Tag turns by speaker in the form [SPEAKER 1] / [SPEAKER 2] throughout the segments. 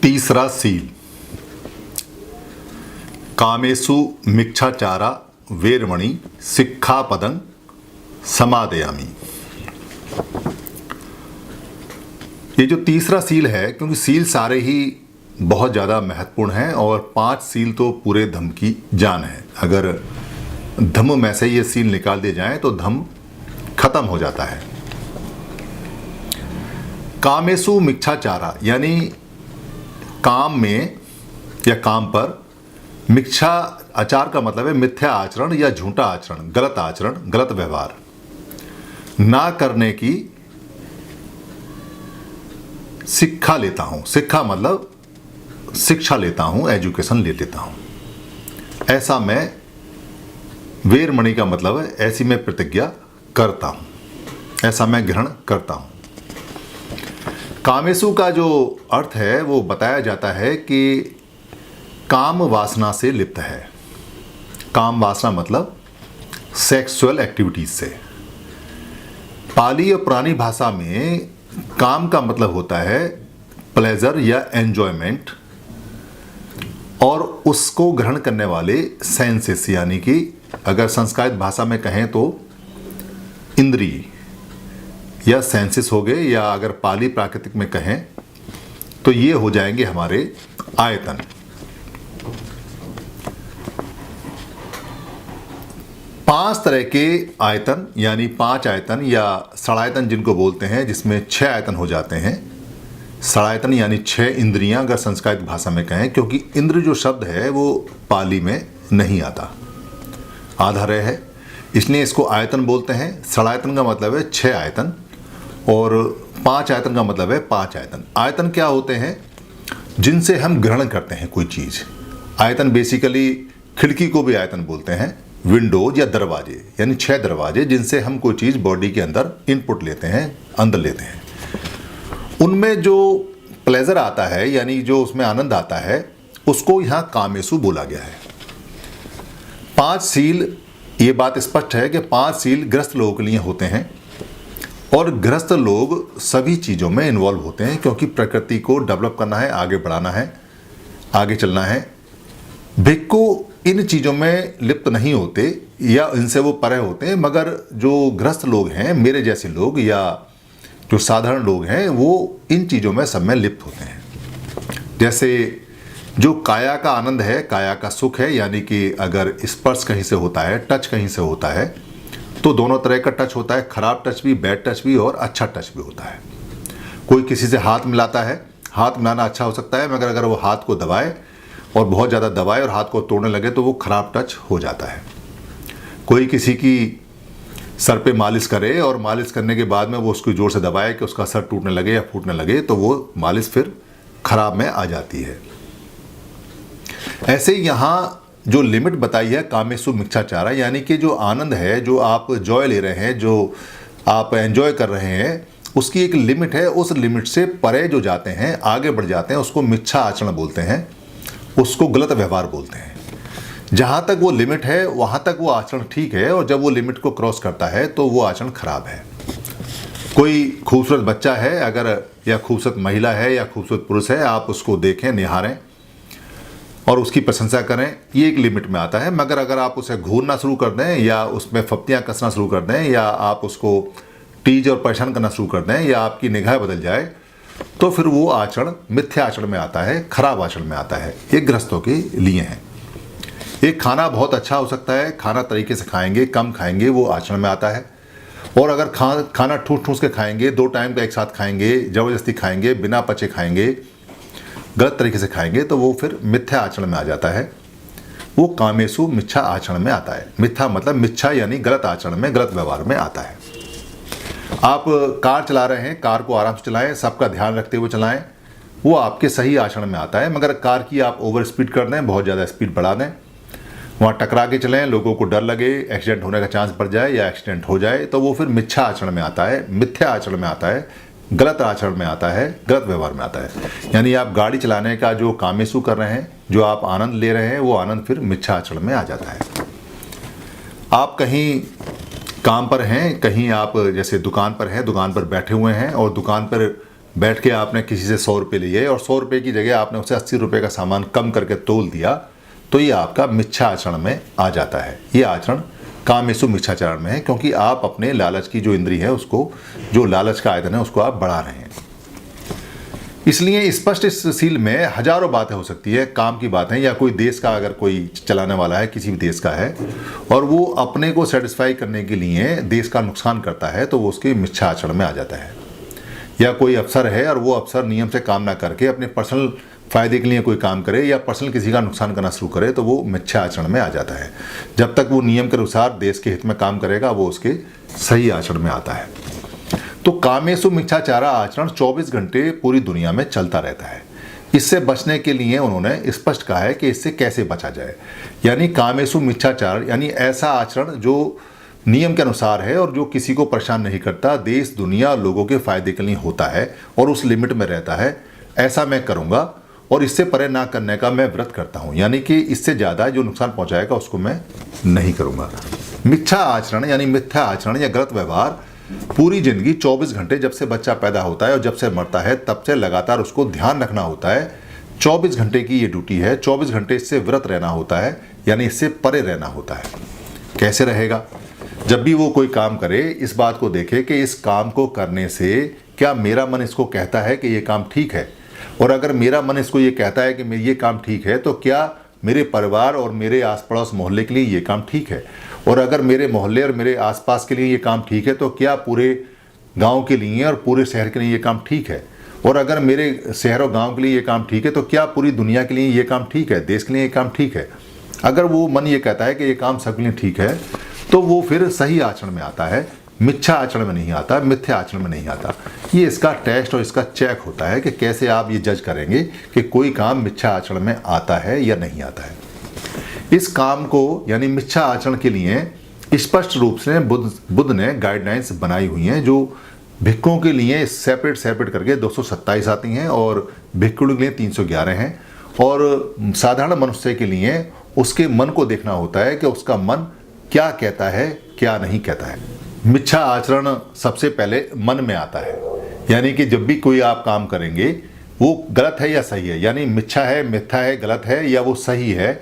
[SPEAKER 1] तीसरा सील, कामेषु मिच्छाचारा वेरमणि सिक्खापदं समादयामि। ये जो तीसरा सील है, क्योंकि सील सारे ही बहुत ज़्यादा महत्वपूर्ण हैं और 5 सील तो पूरे धम्म की जान है। अगर धम्म में से ये सील निकाल दिए जाएं तो धम्म खत्म हो जाता है। कामेषु मिच्छाचारा यानी काम में या काम पर, मिच्छा आचार का मतलब है मिथ्या आचरण या झूठा आचरण, गलत व्यवहार ना करने की शिक्षा लेता हूं। शिक्षा मतलब शिक्षा लेता हूं, एजुकेशन ले लेता हूं। ऐसा मैं, वेरमणि का मतलब है ऐसी मैं प्रतिज्ञा करता हूं, ऐसा मैं ग्रहण करता हूं। कामेषु का जो अर्थ है वो बताया जाता है कि काम वासना से लिप्त है। काम वासना मतलब सेक्सुअल एक्टिविटीज से। पाली और पुरानी भाषा में काम का मतलब होता है प्लेजर या एंजॉयमेंट, और उसको ग्रहण करने वाले सेंसेस, यानी कि अगर संस्कृत भाषा में कहें तो इंद्रिय या सेंसेस हो गए, या अगर पाली प्राकृतिक में कहें तो ये हो जाएंगे हमारे आयतन। पांच तरह के आयतन यानी 5 आयतन या षडायतन जिनको बोलते हैं, जिसमें 6 आयतन हो जाते हैं। षडायतन यानी 6 इंद्रियां अगर संस्कृत भाषा में कहें, क्योंकि इंद्र जो शब्द है वो पाली में नहीं आता, आधारय है, इसलिए इसको आयतन बोलते हैं। षडायतन का मतलब है 6 आयतन और 5 आयतन का मतलब है 5 आयतन। आयतन क्या होते हैं? जिनसे हम ग्रहण करते हैं कोई चीज़। आयतन बेसिकली खिड़की को भी आयतन बोलते हैं, विंडोज या दरवाजे, यानी 6 दरवाजे जिनसे हम कोई चीज़ बॉडी के अंदर इनपुट लेते हैं, अंदर लेते हैं। उनमें जो प्लेजर आता है यानी जो उसमें आनंद आता है, उसको यहाँ कामेषु बोला गया है। 5 सील, ये बात स्पष्ट है कि 5 सील गृहस्थ लोगों के लिए होते हैं, और गृहस्थ लोग सभी चीज़ों में इन्वॉल्व होते हैं, क्योंकि प्रकृति को डेवलप करना है, आगे बढ़ाना है, आगे चलना है। भिक्खु इन चीज़ों में लिप्त नहीं होते या इनसे वो परे होते हैं, मगर जो गृहस्थ लोग हैं, मेरे जैसे लोग या जो साधारण लोग हैं, वो इन चीज़ों में सब में लिप्त होते हैं। जैसे जो काया का आनंद है, काया का सुख है, यानी कि अगर स्पर्श कहीं से होता है, टच कहीं से होता है, तो दोनों तरह का टच होता है, खराब टच भी, बैड टच भी और अच्छा टच भी होता है। कोई किसी से हाथ मिलाता है, हाथ मिलाना अच्छा हो सकता है, मगर अगर वो हाथ को दबाए और बहुत ज़्यादा दबाए और हाथ को तोड़ने लगे तो वो खराब टच हो जाता है। कोई किसी की सर पे मालिश करे और मालिश करने के बाद में वो उसको ज़ोर से दबाए कि उसका सर टूटने लगे या फूटने लगे, तो वो मालिश फिर खराब में आ जाती है। ऐसे यहाँ जो लिमिट बताई है कामेषु मिच्छाचारा, यानी कि जो आनंद है, जो आप जॉय ले रहे हैं, जो आप एंजॉय कर रहे हैं, उसकी एक लिमिट है। उस लिमिट से परे जो जाते हैं, आगे बढ़ जाते हैं, उसको मिच्छा आचरण बोलते हैं, उसको गलत व्यवहार बोलते हैं। जहाँ तक वो लिमिट है वहाँ तक वो आचरण ठीक है, और जब वो लिमिट को क्रॉस करता है तो वो आचरण खराब है। कोई खूबसूरत बच्चा है अगर, या खूबसूरत महिला है या खूबसूरत पुरुष है, आप उसको देखें, निहारें और उसकी प्रशंसा करें, ये एक लिमिट में आता है। मगर अगर आप उसे घूरना शुरू कर दें या उसमें फप्तियाँ कसना शुरू कर दें, या आप उसको टीज और परेशान करना शुरू कर दें, या आपकी निगाह बदल जाए, तो फिर वो आचरण मिथ्या आचरण में आता है, खराब आचरण में आता है। ये गृहस्थों के लिए है। एक खाना बहुत अच्छा हो सकता है, खाना तरीके से खाएंगे, कम खाएंगे, वो आचरण में आता है। और अगर खाना ठूस ठूस के खाएंगे, 2 टाइम का एक साथ खाएंगे, ज़बरदस्ती खाएंगे, बिना पचे खाएंगे, गलत तरीके से खाएंगे, तो वो फिर मिथ्या आचरण में आ जाता है। वो कामेषु मिच्छा आचरण में आता है। मिथ्या मतलब मिच्छा यानी गलत आचरण में, गलत व्यवहार में आता है। आप कार चला रहे हैं, कार को आराम से चलाएं, सबका ध्यान रखते हुए चलाएं, वो आपके सही आचरण में आता है। मगर कार की आप ओवर स्पीड कर दें, बहुत ज़्यादा स्पीड बढ़ा दें, वहाँ टकरा के चलें, लोगों को डर लगे, एक्सीडेंट होने का चांस बढ़ जाए या एक्सीडेंट हो जाए, तो वो फिर मिथ्या आचरण में आता है, मिथ्या आचरण में आता है, गलत आचरण में आता है, गलत व्यवहार में आता है। यानी आप गाड़ी चलाने का जो कामेषु कर रहे हैं, जो आप आनंद ले रहे हैं, वो आनंद फिर मिथ्या आचरण में आ जाता है। आप कहीं काम पर हैं, कहीं आप जैसे दुकान पर हैं, दुकान पर बैठे हुए हैं और दुकान पर बैठ के आपने किसी से 100 रुपये लिए और 100 रुपये की जगह आपने उसे 80 रुपये का सामान कम करके तोल दिया, तो ये आपका मिथ्या आचरण में आ जाता है। ये आचरण कामेषु मिथ्याचरण में है, क्योंकि आप अपने लालच की जो इंद्री है उसको, जो लालच का आयतन है उसको आप बढ़ा रहे हैं। इसलिए स्पष्ट इस सील में हजारों बातें हो सकती है, काम की बातें, या कोई देश का अगर कोई चलाने वाला है, किसी भी देश का है, और वो अपने को सेटिस्फाई करने के लिए देश का नुकसान करता है, तो वो उसके मिथ्या आचरण में आ जाता है। या कोई अफसर है और वो अफसर नियम से काम ना करके अपने पर्सनल फायदे के लिए कोई काम करे या पर्सनल किसी का नुकसान करना शुरू करे, तो वो मिथ्या आचरण में आ जाता है। जब तक वो नियम के अनुसार देश के हित में काम करेगा, वो उसके सही आचरण में आता है। तो कामेषु मिथ्याचारा आचरण 24 घंटे पूरी दुनिया में चलता रहता है। इससे बचने के लिए उन्होंने स्पष्ट कहा है कि इससे कैसे बचा जाए। यानी कामेषु मिथ्याचार यानी ऐसा आचरण जो नियम के अनुसार है और जो किसी को परेशान नहीं करता, देश दुनिया लोगों के फायदे के लिए होता है और उस लिमिट में रहता है, ऐसा मैं करूँगा और इससे परे ना करने का मैं व्रत करता हूँ। यानी कि इससे ज़्यादा जो नुकसान पहुँचाएगा उसको मैं नहीं करूँगा। मिथ्या आचरण यानी मिथ्या आचरण या गलत व्यवहार पूरी जिंदगी 24 घंटे, जब से बच्चा पैदा होता है और जब से मरता है, तब से लगातार उसको ध्यान रखना होता है। 24 घंटे की ये ड्यूटी है, 24 घंटे इससे व्रत रहना होता है, यानी इससे परे रहना होता है। कैसे रहेगा? जब भी वो कोई काम करे, इस बात को देखे कि इस काम को करने से क्या मेरा मन इसको कहता है कि ये काम ठीक है, और अगर मेरा मन इसको ये कहता है कि ये काम ठीक है, तो क्या मेरे परिवार और मेरे आस पड़ोस मोहल्ले के लिए ये काम ठीक है, और अगर मेरे मोहल्ले और मेरे आसपास के लिए ये काम ठीक है, तो क्या पूरे गांव के लिए और पूरे शहर के लिए ये काम ठीक है, और अगर मेरे शहर और गांव के लिए ये काम ठीक है, तो क्या पूरी दुनिया के लिए ये काम ठीक है, देश के लिए ये काम ठीक है। अगर वो मन ये कहता है कि ये काम सबके लिए ठीक है, तो वो फिर सही आचरण में आता है, मिथ्या आचरण में नहीं आता, मिथ्या आचरण में नहीं आता। ये इसका टेस्ट और इसका चेक होता है कि कैसे आप ये जज करेंगे कि कोई काम मिथ्या आचरण में आता है या नहीं आता है। इस काम को यानी मिथ्या आचरण के लिए स्पष्ट रूप से बुद्ध ने गाइडलाइंस बनाई हुई हैं, जो भिक्षुओं के लिए सेपरेट करके 227 आती हैं और भिक्षुओं के लिए 311 हैं, और साधारण मनुष्य के लिए उसके मन को देखना होता है कि उसका मन क्या कहता है, क्या नहीं कहता है। मिथ्या आचरण सबसे पहले मन में आता है, यानी कि जब भी कोई आप काम करेंगे वो गलत है या सही है, यानी मिथ्या है, मिथ्या है, गलत है या वो सही है,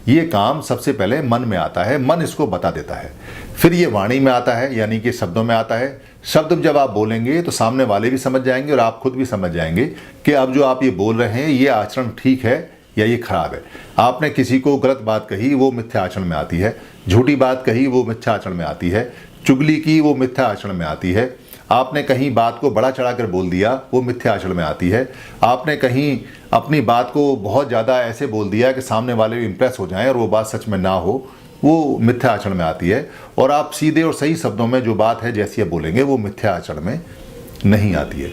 [SPEAKER 1] ये काम सबसे पहले मन में आता है, मन इसको बता देता है। फिर ये वाणी में आता है, यानी कि शब्दों में आता है। शब्द जब आप बोलेंगे तो सामने वाले भी समझ जाएंगे और आप खुद भी समझ जाएंगे कि अब जो आप ये बोल रहे हैं ये आचरण ठीक है या ये खराब है। आपने किसी को गलत बात कही, वो मिथ्या आचरण में आती है। झूठी बात कही, वो मिथ्या आचरण में आती है। चुगली की, वो मिथ्या आचरण में आती है। आपने कहीं बात को बड़ा चढ़ाकर बोल दिया, वो मिथ्या आचरण में आती है। आपने कहीं अपनी बात को बहुत ज़्यादा ऐसे बोल दिया कि सामने वाले भी इंप्रेस हो जाएं और वो बात सच में ना हो, वो मिथ्या आचरण में आती है। और आप सीधे और सही शब्दों में जो बात है जैसी आप बोलेंगे, वो मिथ्या आचरण में नहीं आती है।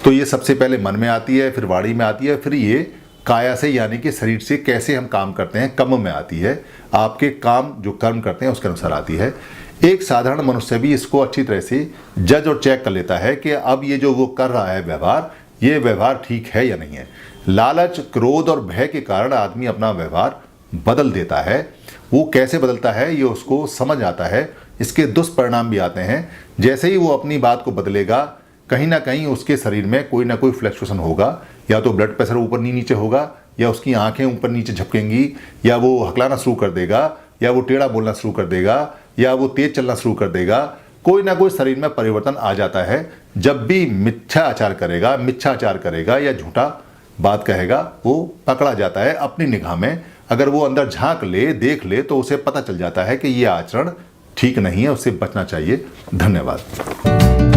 [SPEAKER 1] तो ये सबसे पहले मन में आती है, फिर वाणी में आती है, फिर ये काया से यानी कि शरीर से कैसे हम काम करते हैं, कर्म में आती है। आपके काम जो कर्म करते हैं उसके अनुसार आती है। एक साधारण मनुष्य भी इसको अच्छी तरह से जज और चेक कर लेता है कि अब ये जो वो कर रहा है व्यवहार, ये व्यवहार ठीक है या नहीं है। लालच, क्रोध और भय के कारण आदमी अपना व्यवहार बदल देता है। वो कैसे बदलता है ये उसको समझ आता है। इसके दुष्परिणाम भी आते हैं। जैसे ही वो अपनी बात को बदलेगा, कहीं ना कहीं उसके शरीर में कोई ना कोई फ्लक्चुएशन होगा, या तो ब्लड प्रेशर ऊपर नीचे होगा, या उसकी आंखें ऊपर नीचे झपकेंगी, या वो हकलाना शुरू कर देगा, या वो टेढ़ा बोलना शुरू कर देगा, या वो तेज चलना शुरू कर देगा। कोई ना कोई शरीर में परिवर्तन आ जाता है जब भी मिथ्याचार करेगा या झूठा बात कहेगा। वो पकड़ा जाता है अपनी निगाह में। अगर वो अंदर झांक ले, देख ले, तो उसे पता चल जाता है कि ये आचरण ठीक नहीं है, उससे बचना चाहिए। धन्यवाद।